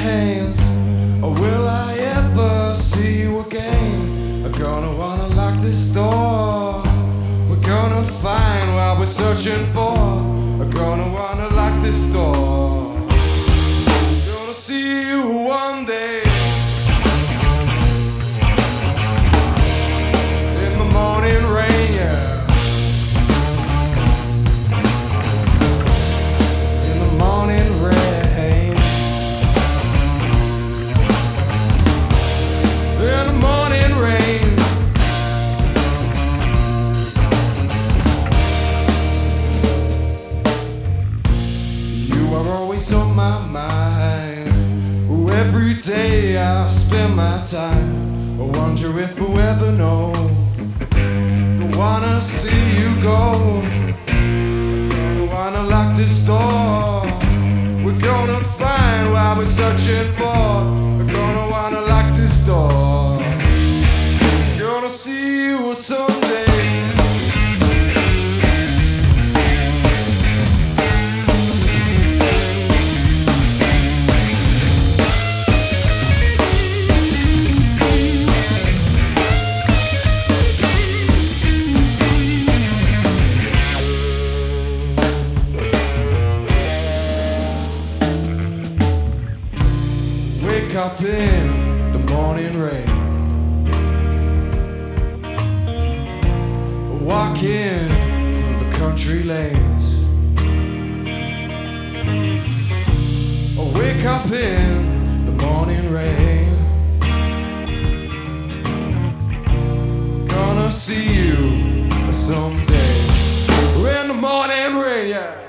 rains. Or will I ever see you again? I'm gonna wanna lock this door. We're gonna find what we're searching for. I'm gonna wanna lock this door. Gonna see you one day. In the morning rain, yeah. In the morning rain. In the morning rain. You are always on my mind. Every day I spend my time. I wonder if we'll ever know. Don't wanna see you go. Don't wanna lock this door. We're gonna find what we're searching for. We're gonna wanna lock this door. Gonna see you someday. Wake up in the morning rain. Walking through the country lanes. Wake up in the morning rain. Gonna see you someday. In the morning rain, yeah.